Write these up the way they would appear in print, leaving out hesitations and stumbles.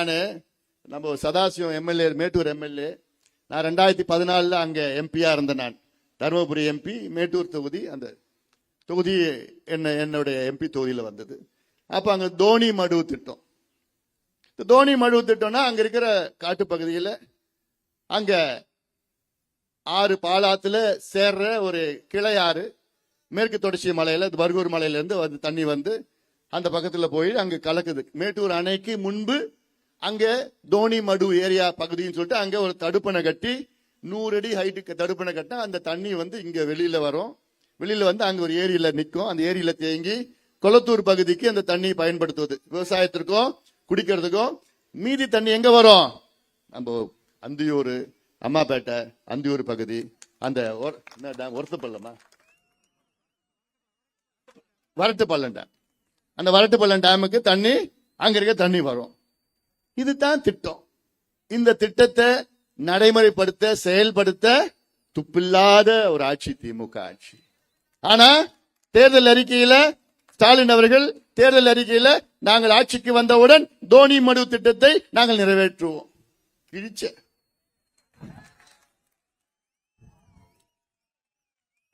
நான் நம்ம Sadasivam MLA, Mettur MLA, நான் 2014 அங்கே எம்பியா இருந்தேன். நான் தருமபுரி எம்பி, மேட்டூர் தொகுதி, அந்த தொகுதி என்னுடைய எம்பி தொகுதியில் வந்தது. அப்போ அங்கே தோனி மடுவு திட்டம். தோனி மடுவு திட்டம்னா அங்கே இருக்கிற காட்டு பகுதியில் அங்கே ஆறு பாலாத்துல சேர்ற ஒரு கிளையாறு மேற்கு தொடர்ச்சி மலையில, பர்கூர் மலையிலேருந்து வந்து தண்ணி வந்து அந்த பக்கத்தில் போய் அங்கே கலக்குது. மேட்டூர் அணைக்கு முன்பு அங்கே தோனி மடு ஏரியா பகுதின்னு சொல்லிட்டு அங்கே ஒரு தடுப்பணை கட்டி 100 அடி ஹைட்டுக்கு தடுப்பணை கட்ட அந்த தண்ணி வந்து இங்க வெளியில வரும். வெளியில வந்து அங்க ஒரு ஏரியில நிற்கும். அந்த ஏரியில தேங்கி கொளத்தூர் பகுதிக்கு அந்த தண்ணி பயன்படுத்துவது, விவசாயத்திற்கும் குடிக்கிறதுக்கும். மீதி தண்ணி எங்க வரும்? நம்ம அந்தியூர், அம்மாப்பேட்டை, அந்தியூர் பகுதி, அந்த ஒருத்தப்பள்ளமா வரட்டுப்பள்ளம் டேம், அந்த வரட்டுப்பள்ளம் டேமுக்கு தண்ணி அங்க இருக்க தண்ணி வரும். இதுதான் திட்டம். இந்த திட்டத்தை நடைமுறைப்படுத்த, செயல்படுத்த துப்பில்லாத ஒரு ஆட்சி திமுக ஆட்சி. ஆனா தேர்தல் அறிக்கையில ஸ்டாலின் அவர்கள் தேர்தல் அறிக்கையில நாங்கள் ஆட்சிக்கு வந்தவுடன் தோனி மடு திட்டத்தை நாங்கள் நிறைவேற்றுவோம். கிழிச்ச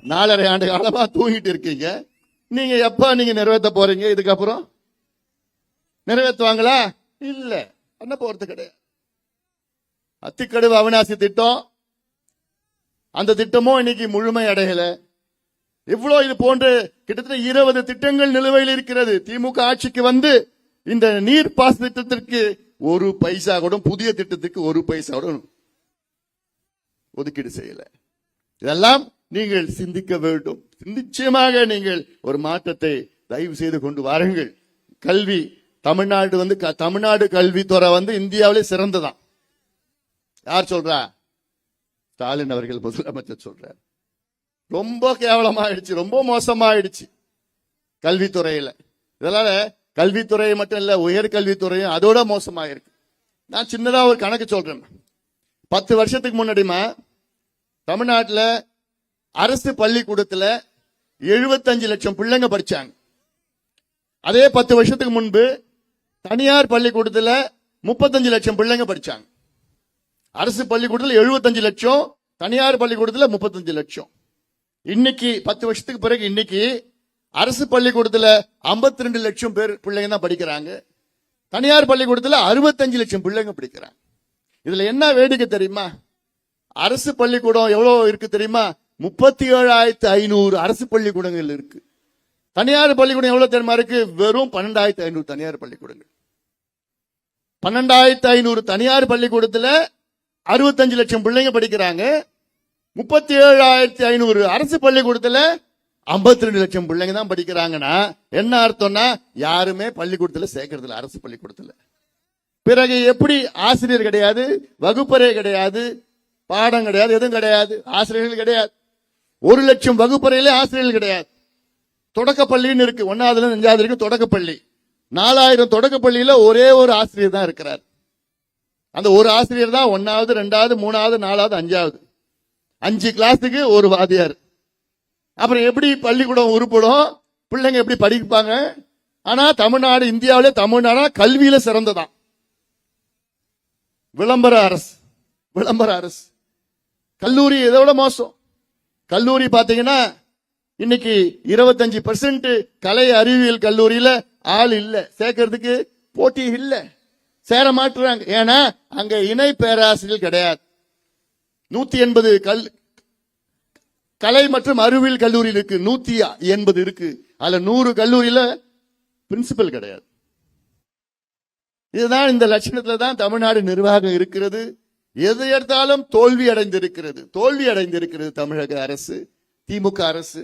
4.5 ஆண்டு காலமா தூங்கிட்டு இருக்கீங்க. நீங்க எப்ப நீங்க நிறைவேற்ற போறீங்க? இதுக்கப்புறம் நிறைவேற்றுவாங்களா? இல்ல, பண்ண போறது கிடையாது. அத்திக்கடவு அவிநாசி திட்டம், அந்த திட்டமும் இன்னைக்கு முழுமை அடையல. இவ்வளவு இது போன்று கிட்டத்தட்ட 20 திட்டங்கள் நிலுவையில் இருக்கிறது. திமுக ஆட்சிக்கு வந்து இந்த நீர் பாச திட்டத்திற்கு ஒரு பைசா கூட, புதிய திட்டத்துக்கு ஒரு பைசா கூட ஒதுக்கீடு செய்யல. இதெல்லாம் நீங்கள் சிந்திக்க வேண்டும். நிச்சயமாக நீங்கள் ஒரு மாற்றத்தை தயவு செய்து கொண்டு வாருங்கள். கல்வி, தமிழ்நாடு வந்து தமிழ்நாடு கல்வித்துறை வந்து இந்தியாவிலே சிறந்ததான். யார் சொல்றா? ஸ்டாலின் அவர்கள் முதலமைச்சர் சொல்றார். ரொம்ப கேவலமாயிடுச்சு, ரொம்ப மோசமாயிடுச்சு கல்வித்துறையில. இதனால கல்வித்துறை மட்டும் இல்ல, உயர்கல்வித்துறையும் அதோட மோசமாயிருக்கு. நான் சின்னதா ஒரு கணக்கு சொல்றேன். 10 வருஷத்துக்கு முன்னாடிமா தமிழ்நாட்டில் அரசு பள்ளிக்கூடத்துல 75 லட்சம் பிள்ளைங்க படிச்சாங்க. அதே 10 வருஷத்துக்கு முன்பு தனியார் பள்ளிக்கூடத்துல 35 லட்சம் பிள்ளைங்க படிச்சாங்க. அரசு பள்ளிக்கூடத்தில் 75 லட்சம், தனியார் பள்ளிக்கூடத்தில் 35 லட்சம். இன்னைக்கு 10 வருஷத்துக்கு பிறகு இன்னைக்கு அரசு பள்ளிக்கூடத்தில் 52 லட்சம் பேர் பிள்ளைங்க தான் படிக்கிறாங்க. தனியார் பள்ளிக்கூடத்தில் 65 லட்சம் பிள்ளைங்க படிக்கிறாங்க. இதுல என்ன வேடிக்கை தெரியுமா? அரசு பள்ளிக்கூடம் எவ்வளவு இருக்கு தெரியுமா? 37,500 அரசு பள்ளிக்கூடங்கள் இருக்கு. தனியார் பள்ளிக்கூடம் எவ்வளவு தெரியுமா இருக்கு? வெறும் 12,500 தனியார் பள்ளிக்கூடங்கள். 12,500 தனியார் பள்ளிக்கூடத்துல 65 லட்சம் பிள்ளைங்க படிக்கிறாங்க. 37,500 அரசு பள்ளிக்கூடத்துல 52 லட்சம் பிள்ளைங்க தான் படிக்கிறாங்கன்னா என்ன அர்த்தம்னா, யாருமே பள்ளிக்கூடத்துல சேர்க்கறதில்ல அரசு பள்ளிக்கூடத்துல. பிறகு எப்படி? ஆசிரியர் கிடையாது, வகுப்பறை கிடையாது, பாடம் கிடையாது, எதுவும் கிடையாது, ஆசிரியர்கள் கிடையாது. 1 லட்சம் வகுப்பறையிலே ஆசிரியர்கள் கிடையாது. தொடக்கப்பள்ளின்னு இருக்கு, 1ஆவதுல இருந்து 5ஆவது வரைக்கும் தொடக்கப்பள்ளி. 4000 தொடக்கப்பள்ளியில ஒரே ஒரு ஆசிரியர் தான் இருக்கிறார். அந்த ஒரு ஆசிரியர் தான் 1ஆவது, 2ஆவது, 3ஆவது, 4ஆவது, 5ஆவது. 5 கிளாஸுக்கு ஒரு வாத்தியார். அப்புறம் எப்படி பள்ளிக்கூடம் உருப்படும்? பிள்ளைங்க எப்படி படிப்பாங்க? ஆனா தமிழ்நாடு, இந்தியாவிலே தமிழ்நாடு கல்வியில சிறந்ததான். விளம்பர அரசு, விளம்பர அரசு. கல்லூரி இதோட மோசம். கல்லூரி பாத்தீங்கன்னா இன்னைக்கு 25% கலை அறிவியல் கல்லூரியில ஆள் இல்ல, சேர்க்கறதுக்கு போட்டி இல்ல, சேர மாட்டுறாங்க. ஏன்னா அங்க இணை பேராசிரியர் கிடையாது. 180 கலை மற்றும் அறிவியல் கல்லூரி இருக்கு, 180 இருக்கு. அதுல 100 கல்லூரியில பிரின்சிபல் கிடையாது. இதுதான், இந்த லட்சணத்துல தான் தமிழ்நாடு நிர்வாகம் இருக்கிறது. எது எடுத்தாலும் தோல்வி அடைந்திருக்கிறது, தோல்வி அடைந்திருக்கிறது தமிழக அரசு, திமுக அரசு.